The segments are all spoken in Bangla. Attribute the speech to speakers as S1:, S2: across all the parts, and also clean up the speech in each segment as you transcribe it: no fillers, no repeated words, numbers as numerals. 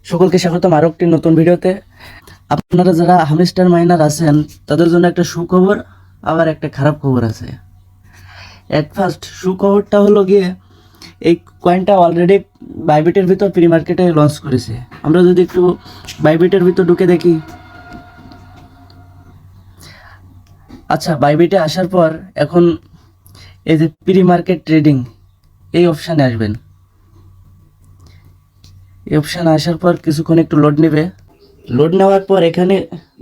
S1: সকলকে স্বাগতম আরও একটি নতুন ভিডিওতে। আপনারা যারা হামস্টার মাইনার আছেন তাদের জন্য একটা সুখবর আবার একটা খারাপ খবর আছে। এট ফার্স্ট সুখবরটা হলো গিয়ে এই কয়েনটা অলরেডি বাইবিটের ভিতর প্রি মার্কেটে লঞ্চ করেছে। আমরা যদি একটু বাইবিটের ভিতর ঢুকে দেখি, আচ্ছা বাইবিটে আসার পর এখন এই যে প্রি মার্কেট ট্রেডিং এই অপশানে আসবেন। এই অপশানে আসার পর কিছুক্ষণ একটু লোড নেবে। লোড নেওয়ার পর এখানে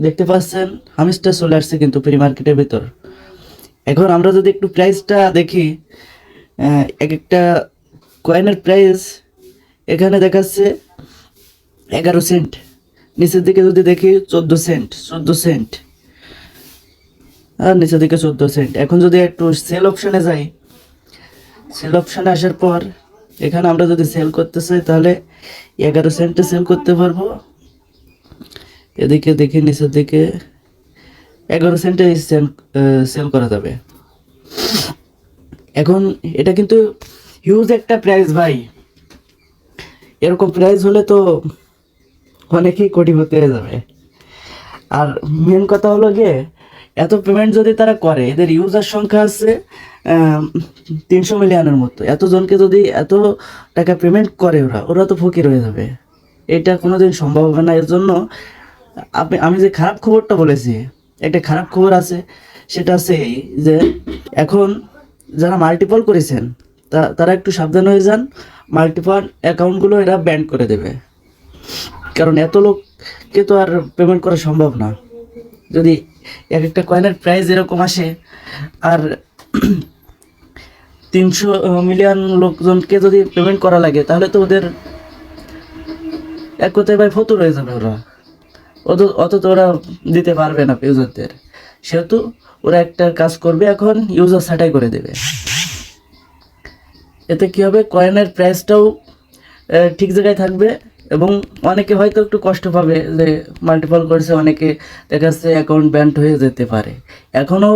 S1: দেখতে পাচ্ছেন হামস্টার চলে আসছে কিন্তু প্রি মার্কেটের ভিতর। এখন আমরা যদি একটু প্রাইসটা দেখি, এক একটা কয়েনের প্রাইস এখানে দেখাচ্ছে 11 সেন্ট, নিচের দিকে যদি দেখি 14 সেন্ট আর নিচের দিকে 14 সেন্ট। এখন যদি একটু সেল অপশানে যাই, সেল অপশানে আসার পর এখানে আমরা যদি সেল করতে চাই তাহলে 11 সেন্টে সেল করতে পারবো। এদিকে দেখি নিচের দিকে 11 সেন্টে সেল করা যাবে। এখন এটা কিন্তু হিউজ একটা প্রাইস ভাই, এরকম প্রাইস হলে তো অনেকেই কোটিপতি হয়ে যাবে। আর মেন কথা হলো গিয়ে এত পেমেন্ট যদি তারা করে, এদের ইউজার সংখ্যা আছে 300 মিলিয়নের মতো, এতজনকে যদি এত টাকা পেমেন্ট করে ওরা তো ফকির হয়ে যাবে। এটা কোনোদিন সম্ভব হবে না। এর জন্য আমি যে খারাপ খবরটা বলেছি, একটা খারাপ খবর আছে, সেটা আছে এই যে এখন যারা মাল্টিপল করেছেন তারা একটু সাবধান হয়ে যান। মাল্টিপল অ্যাকাউন্টগুলো এরা ব্যান করে দেবে, কারণ এত লোককে তো আর পেমেন্ট করা সম্ভব না। যদি এক একটা কয়েনের প্রাইস এরকম আসে আর 300 মিলিয়ন লোকজনকে যদি পেমেন্ট করা লাগে, তাহলে তো ওদের এক কথায় ভাই ফতুর হয়ে যাবে। অত তো ওরা দিতে পারবে না ইউজারদের। সেহেতু ওরা একটা কাজ করবে, এখন ইউজার ছাঁটাই করে দেবে। এতে কী হবে, কয়েনের প্রাইসটাও ঠিক জায়গায় থাকবে এবং অনেকে হয়তো একটু কষ্ট পাবে যে মাল্টিপল করেছে, অনেকে দেখা যাচ্ছে অ্যাকাউন্ট ব্যান্ড হয়ে যেতে পারে। এখনও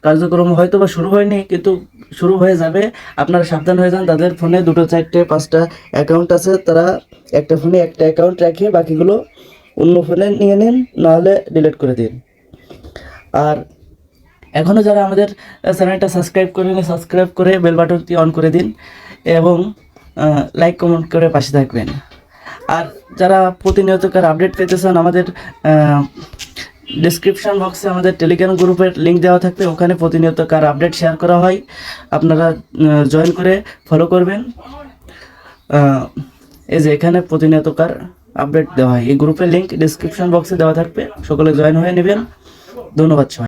S1: কার্যক্রম হয়তো বা শুরু হয়নি, কিন্তু শুরু হয়ে যাবে। আপনারা সাবধান হয়ে যান। তাদের ফোনে 2, 4, 5টা অ্যাকাউন্ট আছে, তারা একটা ফোনে একটা অ্যাকাউন্ট রেখে বাকিগুলো অন্য ফোনে নিয়ে নিন, নাহলে ডিলিট করে দিন। আর এখনও যারা আমাদের চ্যানেলটা সাবস্ক্রাইব করেনি, সাবস্ক্রাইব করে বেল বাটনটি অন করে দিন এবং লাইক কমেন্ট করে পাশে থাকবেন। আর যারা প্রতিনিয়তকার আপডেট পেতে চান, আমাদের ডেসক্রিপশন বক্সে আমাদের টেলিগ্রাম গ্রুপের লিঙ্ক দেওয়া থাকবে, ওখানে প্রতিনিয়তকার আপডেট শেয়ার করা হয়। আপনারা জয়েন করে ফলো করবেন। এই যে এখানে প্রতিনিয়তকার আপডেট দেওয়া হয়, এই গ্রুপের লিঙ্ক ডেসক্রিপশন বক্সে দেওয়া থাকবে, সকলে জয়েন হয়ে নেবেন। ধন্যবাদ সবাই।